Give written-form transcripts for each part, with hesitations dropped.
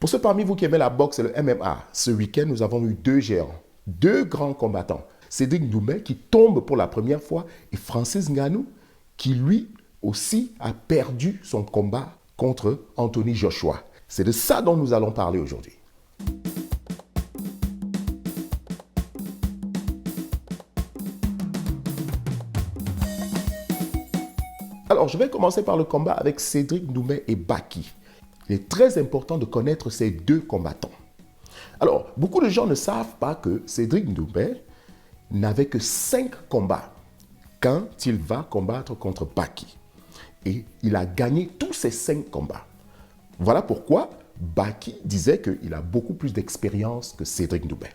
Pour ceux parmi vous qui aimez la boxe et le MMA, ce week-end, nous avons eu deux géants, deux grands combattants. Cédric Doumbé qui tombe pour la première fois et Francis Ngannou qui lui aussi a perdu son combat contre Anthony Joshua. C'est de ça dont nous allons parler aujourd'hui. Alors, je vais commencer par le combat avec Cédric Doumbé et Baki. Il est très important de connaître ces deux combattants. Alors, beaucoup de gens ne savent pas que Cédric Doumbé n'avait que 5 combats quand il va combattre contre Baki. Et il a gagné tous ces 5 combats. Voilà pourquoi Baki disait qu'il a beaucoup plus d'expérience que Cédric Doumbé.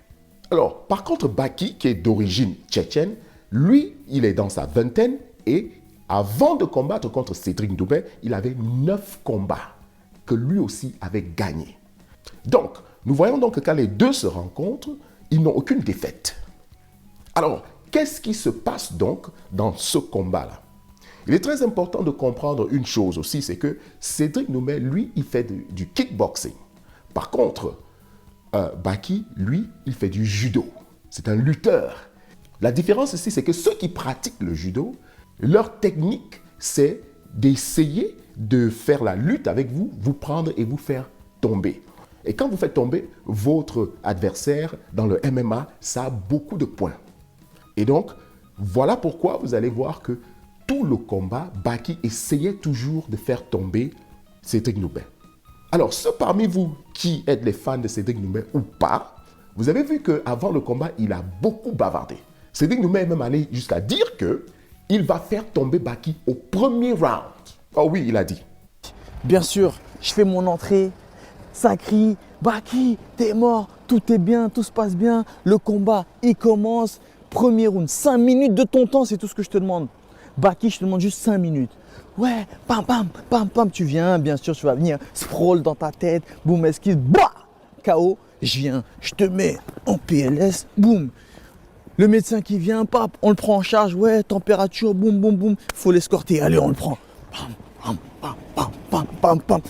Alors, par contre, Baki, qui est d'origine tchétchène, lui, il est dans sa vingtaine et avant de combattre contre Cédric Doumbé, il avait 9 combats que lui aussi avait gagnés. Donc, nous voyons donc que quand les deux se rencontrent, ils n'ont aucune défaite. Alors, qu'est-ce qui se passe donc dans ce combat-là? Il est très important de comprendre une chose aussi, c'est que Cédric Doumbé, lui, il fait du kickboxing. Par contre, Baki, lui, il fait du judo. C'est un lutteur. La différence ici, c'est que ceux qui pratiquent le judo, leur technique, c'est d'essayer de faire la lutte avec vous, vous prendre et vous faire tomber. Et quand vous faites tomber votre adversaire dans le MMA, ça a beaucoup de points. Et donc, voilà pourquoi vous allez voir que tout le combat, Baki essayait toujours de faire tomber Cédric Doumbé. Alors, ceux parmi vous qui êtes les fans de Cédric Doumbé ou pas, vous avez vu qu'avant le combat, il a beaucoup bavardé. Cédric Doumbé est même allé jusqu'à dire qu'il va faire tomber Baki au premier round. Oh oui, il a dit. Bien sûr, je fais mon entrée, ça crie, Baki, t'es mort, tout est bien, tout se passe bien, le combat, il commence, premier round, 5 minutes de ton temps, c'est tout ce que je te demande. Baki, je te demande juste 5 minutes. Ouais, pam, pam, pam, pam, tu viens, bien sûr, tu vas venir, sprawl dans ta tête, boum, esquive, bah, KO, je viens, je te mets en PLS, boum. Le médecin qui vient, pap, on le prend en charge, ouais, température, boum, boum, boum, faut l'escorter, allez, on le prend. Pam, pam, pam, pam, pam, pam, pam,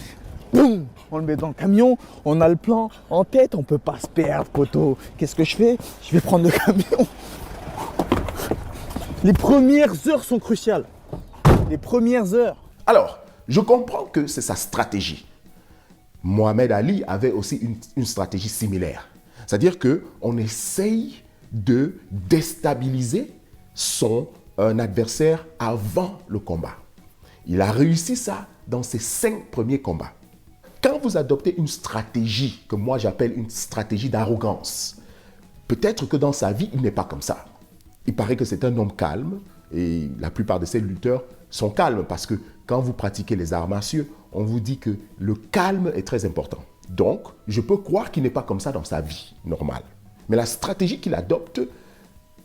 boum, on le met dans le camion, on a le plan en tête, on peut pas se perdre, poteau. Qu'est-ce que je fais? Je vais prendre le camion. Les premières heures sont cruciales. Les premières heures. Alors, je comprends que c'est sa stratégie. Mohamed Ali avait aussi une stratégie similaire. C'est-à-dire qu'on essaye de déstabiliser son adversaire avant le combat. Il a réussi ça dans ses 5 premiers combats. Quand vous adoptez une stratégie que moi j'appelle une stratégie d'arrogance, peut-être que dans sa vie, il n'est pas comme ça. Il paraît que c'est un homme calme et la plupart de ces lutteurs sont calmes parce que quand vous pratiquez les arts martiaux, on vous dit que le calme est très important. Donc, je peux croire qu'il n'est pas comme ça dans sa vie normale. Mais la stratégie qu'il adopte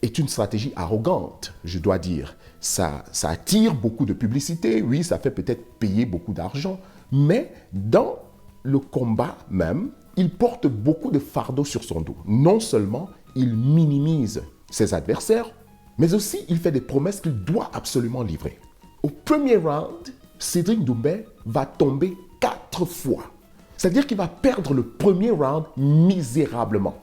est une stratégie arrogante, je dois dire. Ça attire beaucoup de publicité, oui, ça fait peut-être payer beaucoup d'argent, mais dans le combat même, il porte beaucoup de fardeau sur son dos. Non seulement il minimise ses adversaires, mais aussi il fait des promesses qu'il doit absolument livrer. Au premier round, Cédric Doumbé va tomber 4 fois. C'est-à-dire qu'il va perdre le premier round misérablement.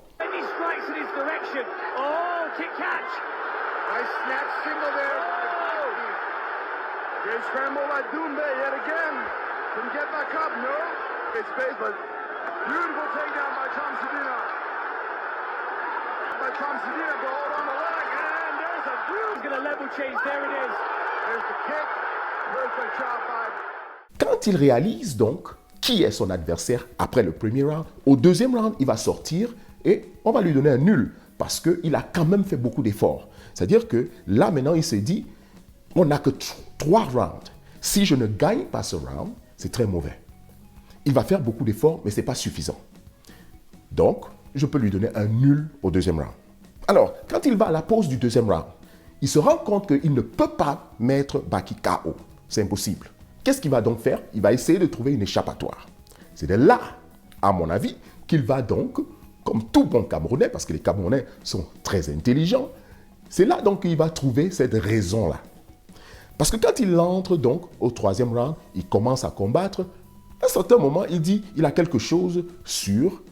Quand il réalise donc qui est son adversaire après le premier round, au deuxième round, il va sortir et on va lui donner un nul parce qu'il a quand même fait beaucoup d'efforts. C'est-à-dire que là, maintenant, il s'est dit, on n'a que 3 rounds. Si je ne gagne pas ce round, c'est très mauvais. Il va faire beaucoup d'efforts, mais ce n'est pas suffisant. Donc, je peux lui donner un nul au deuxième round. Alors, quand il va à la pause du deuxième round, il se rend compte qu'il ne peut pas mettre Baki KO. C'est impossible. Qu'est-ce qu'il va donc faire? Il va essayer de trouver une échappatoire. C'est de là, à mon avis, qu'il va donc, comme tout bon Camerounais, parce que les Camerounais sont très intelligents, c'est là donc qu'il va trouver cette raison-là. Parce que quand il entre donc au troisième round, il commence à combattre, À un certain moment, il dit il a quelque chose sur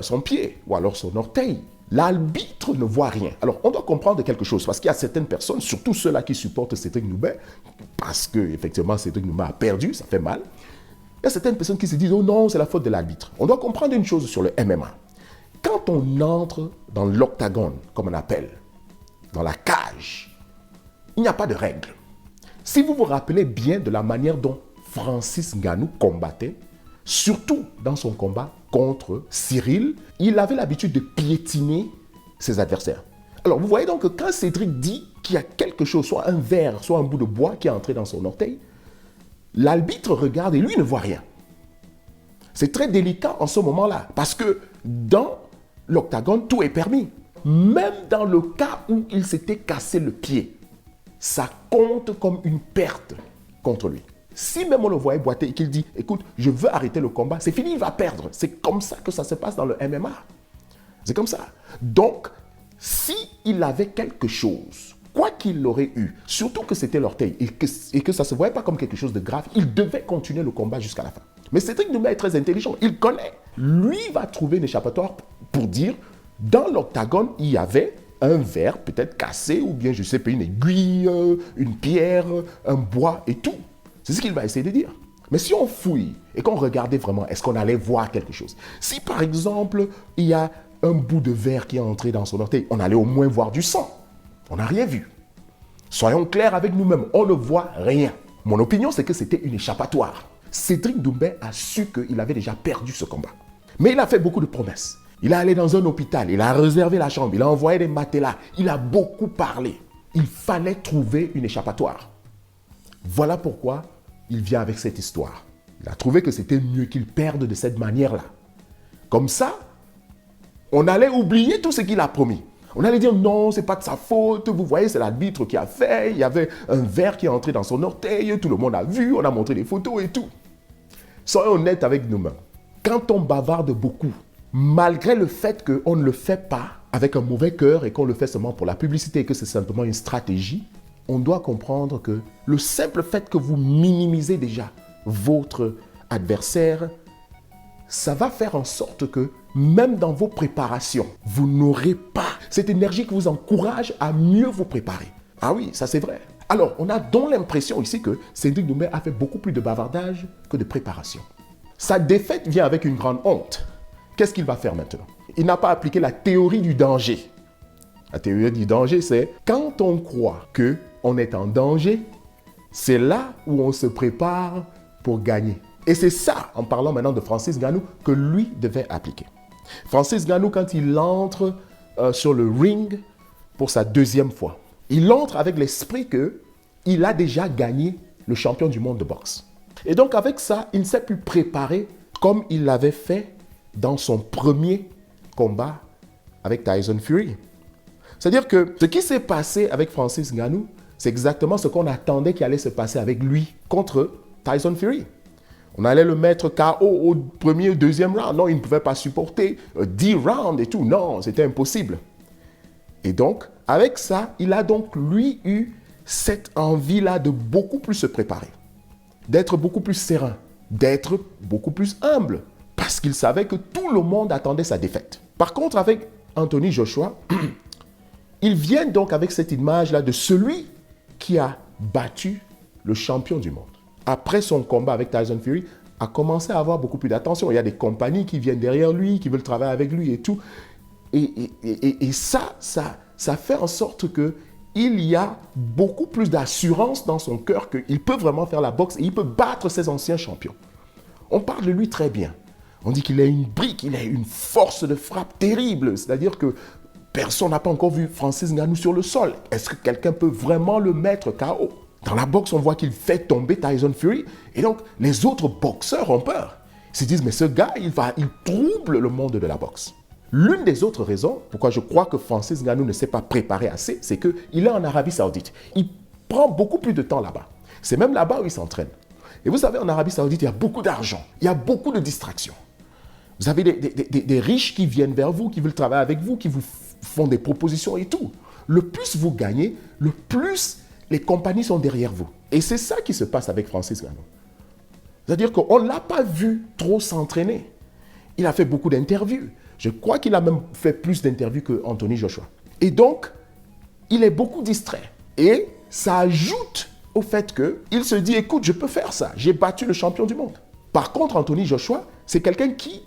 son pied ou alors son orteil. L'arbitre ne voit rien. Alors, on doit comprendre quelque chose parce qu'il y a certaines personnes, surtout ceux-là qui supportent Cédric Doumbé, parce qu'effectivement, Cédric Doumbé a perdu, ça fait mal. Il y a certaines personnes qui se disent oh non, c'est la faute de l'arbitre. On doit comprendre une chose sur le MMA. Quand on entre dans l'octagone, comme on appelle, dans la cage, il n'y a pas de règles. Si vous vous rappelez bien de la manière dont Francis Ngannou combattait, surtout dans son combat contre Cyril, il avait l'habitude de piétiner ses adversaires. Alors vous voyez donc que quand Cédric dit qu'il y a quelque chose, soit un verre, soit un bout de bois qui est entré dans son orteil, l'arbitre regarde et lui ne voit rien. C'est très délicat en ce moment-là, parce que dans l'octagone, tout est permis. Même dans le cas où il s'était cassé le pied, ça compte comme une perte contre lui. Si même on le voyait boiter et qu'il dit, écoute, je veux arrêter le combat, c'est fini, il va perdre. C'est comme ça que ça se passe dans le MMA. C'est comme ça. Donc, si il avait quelque chose, quoi qu'il l'aurait eu, surtout que c'était l'orteil et que ça ne se voyait pas comme quelque chose de grave, il devait continuer le combat jusqu'à la fin. Mais Cédric Doumbé est très intelligent, il connaît. Lui va trouver une échappatoire pour dire, dans l'octagone, il y avait un verre peut-être cassé ou bien, je sais pas, une aiguille, une pierre, un bois et tout. C'est ce qu'il va essayer de dire. Mais si on fouille et qu'on regardait vraiment, est-ce qu'on allait voir quelque chose? Si par exemple, il y a un bout de verre qui est entré dans son orteil, on allait au moins voir du sang. On n'a rien vu. Soyons clairs avec nous-mêmes, on ne voit rien. Mon opinion, c'est que c'était une échappatoire. Cédric Doumbé a su qu'il avait déjà perdu ce combat. Mais il a fait beaucoup de promesses. Il est allé dans un hôpital, il a réservé la chambre, il a envoyé des matelas, il a beaucoup parlé. Il fallait trouver une échappatoire. Voilà pourquoi il vient avec cette histoire. Il a trouvé que c'était mieux qu'il perde de cette manière-là. Comme ça, on allait oublier tout ce qu'il a promis. On allait dire non, c'est pas de sa faute, vous voyez, c'est l'arbitre qui a fait, il y avait un verre qui est entré dans son orteil, tout le monde a vu, on a montré des photos et tout. Soyons honnêtes avec nous-mêmes. Quand on bavarde beaucoup, malgré le fait qu'on ne le fait pas avec un mauvais cœur et qu'on le fait seulement pour la publicité et que c'est simplement une stratégie, on doit comprendre que le simple fait que vous minimisez déjà votre adversaire, ça va faire en sorte que même dans vos préparations, vous n'aurez pas cette énergie qui vous encourage à mieux vous préparer. Ah oui, ça c'est vrai. Alors, on a donc l'impression ici que Cédric Doumbé a fait beaucoup plus de bavardage que de préparation. Sa défaite vient avec une grande honte. Qu'est-ce qu'il va faire maintenant? Il n'a pas appliqué la théorie du danger. La théorie du danger, c'est quand on croit qu'on est en danger, c'est là où on se prépare pour gagner. Et c'est ça, en parlant maintenant de Francis Ngannou, que lui devait appliquer. Francis Ngannou, quand il entre sur le ring pour sa deuxième fois, il entre avec l'esprit qu'il a déjà gagné le champion du monde de boxe. Et donc avec ça, il ne s'est plus préparé comme il l'avait fait dans son premier combat avec Tyson Fury. C'est-à-dire que ce qui s'est passé avec Francis Ngannou, c'est exactement ce qu'on attendait qu'il allait se passer avec lui contre Tyson Fury. On allait le mettre KO au premier ou deuxième round. Non, il ne pouvait pas supporter 10 rounds et tout. Non, c'était impossible. Et donc, avec ça, il a donc, lui, eu cette envie-là de beaucoup plus se préparer, d'être beaucoup plus serein, d'être beaucoup plus humble, parce qu'il savait que tout le monde attendait sa défaite. Par contre, avec Anthony Joshua, il vient donc avec cette image-là de celui qui a battu le champion du monde. Après son combat avec Tyson Fury, a commencé à avoir beaucoup plus d'attention. Il y a des compagnies qui viennent derrière lui, qui veulent travailler avec lui et tout. Et ça fait en sorte qu'il y a beaucoup plus d'assurance dans son cœur qu'il peut vraiment faire la boxe et il peut battre ses anciens champions. On parle de lui très bien. On dit qu'il a une brique, il a une force de frappe terrible. C'est-à-dire que personne n'a pas encore vu Francis Ngannou sur le sol. Est-ce que quelqu'un peut vraiment le mettre KO? Dans la boxe, on voit qu'il fait tomber Tyson Fury. Et donc, les autres boxeurs ont peur. Ils se disent, mais ce gars, il trouble le monde de la boxe. L'une des autres raisons pourquoi je crois que Francis Ngannou ne s'est pas préparé assez, c'est qu'il est en Arabie Saoudite. Il prend beaucoup plus de temps là-bas. C'est même là-bas où il s'entraîne. Et vous savez, en Arabie Saoudite, il y a beaucoup d'argent. Il y a beaucoup de distractions. Vous avez des riches qui viennent vers vous, qui veulent travailler avec vous, qui vous font des propositions et tout. Le plus vous gagnez, le plus les compagnies sont derrière vous. Et c'est ça qui se passe avec Francis Ngannou. C'est-à-dire qu'on ne l'a pas vu trop s'entraîner. Il a fait beaucoup d'interviews. Je crois qu'il a même fait plus d'interviews que Anthony Joshua. Et donc, il est beaucoup distrait. Et ça ajoute au fait qu'il se dit, écoute, je peux faire ça. J'ai battu le champion du monde. Par contre, Anthony Joshua, c'est quelqu'un qui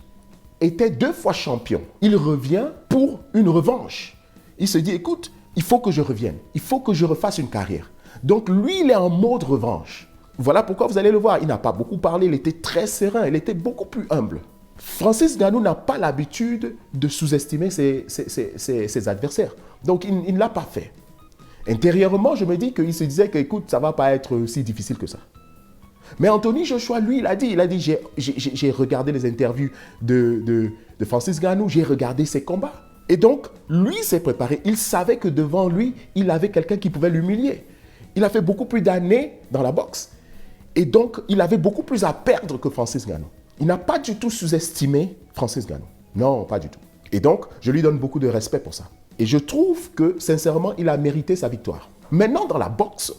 était 2 fois champion. Il revient pour une revanche. Il se dit, écoute, il faut que je revienne. Il faut que je refasse une carrière. Donc, lui, il est en mode revanche. Voilà pourquoi vous allez le voir. Il n'a pas beaucoup parlé. Il était très serein. Il était beaucoup plus humble. Francis Ngannou n'a pas l'habitude de sous-estimer ses adversaires. Donc, il ne l'a pas fait. Intérieurement, je me dis qu'il se disait que, écoute, ça ne va pas être si difficile que ça. Mais Anthony Joshua, lui, il a dit, j'ai regardé les interviews de Francis Ngannou, j'ai regardé ses combats. Et donc, lui s'est préparé. Il savait que devant lui, il avait quelqu'un qui pouvait l'humilier. Il a fait beaucoup plus d'années dans la boxe. Et donc, il avait beaucoup plus à perdre que Francis Ngannou. Il n'a pas du tout sous-estimé Francis Ngannou. Non, pas du tout. Et donc, je lui donne beaucoup de respect pour ça. Et je trouve que, sincèrement, il a mérité sa victoire. Maintenant, dans la boxe,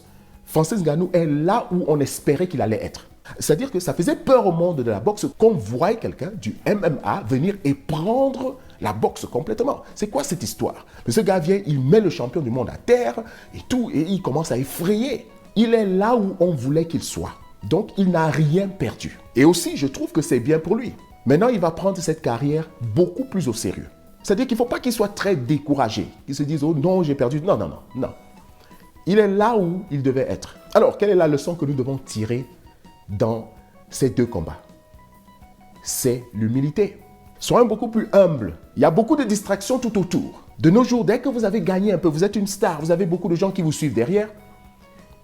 Francis Ngannou est là où on espérait qu'il allait être. C'est-à-dire que ça faisait peur au monde de la boxe qu'on voie quelqu'un du MMA venir et prendre la boxe complètement. C'est quoi cette histoire? Mais ce gars vient, il met le champion du monde à terre et tout, et il commence à effrayer. Il est là où on voulait qu'il soit. Donc, il n'a rien perdu. Et aussi, je trouve que c'est bien pour lui. Maintenant, il va prendre cette carrière beaucoup plus au sérieux. C'est-à-dire qu'il ne faut pas qu'il soit très découragé, qu'il se dise « Oh non, j'ai perdu ». Non, non, non, non. Il est là où il devait être. Alors, quelle est la leçon que nous devons tirer dans ces 2 combats? C'est l'humilité. Soyons beaucoup plus humbles. Il y a beaucoup de distractions tout autour. De nos jours, dès que vous avez gagné un peu, vous êtes une star, vous avez beaucoup de gens qui vous suivent derrière,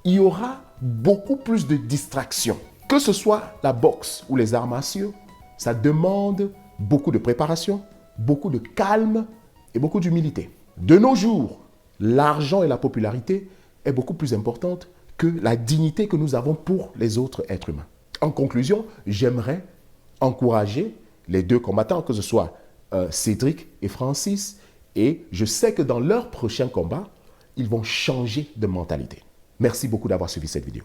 il y aura beaucoup plus de distractions. Que ce soit la boxe ou les arts martiaux, ça demande beaucoup de préparation, beaucoup de calme et beaucoup d'humilité. De nos jours, l'argent et la popularité est beaucoup plus importante que la dignité que nous avons pour les autres êtres humains. En conclusion, j'aimerais encourager les 2 combattants, que ce soit Cédric et Francis, et je sais que dans leur prochain combat, ils vont changer de mentalité. Merci beaucoup d'avoir suivi cette vidéo.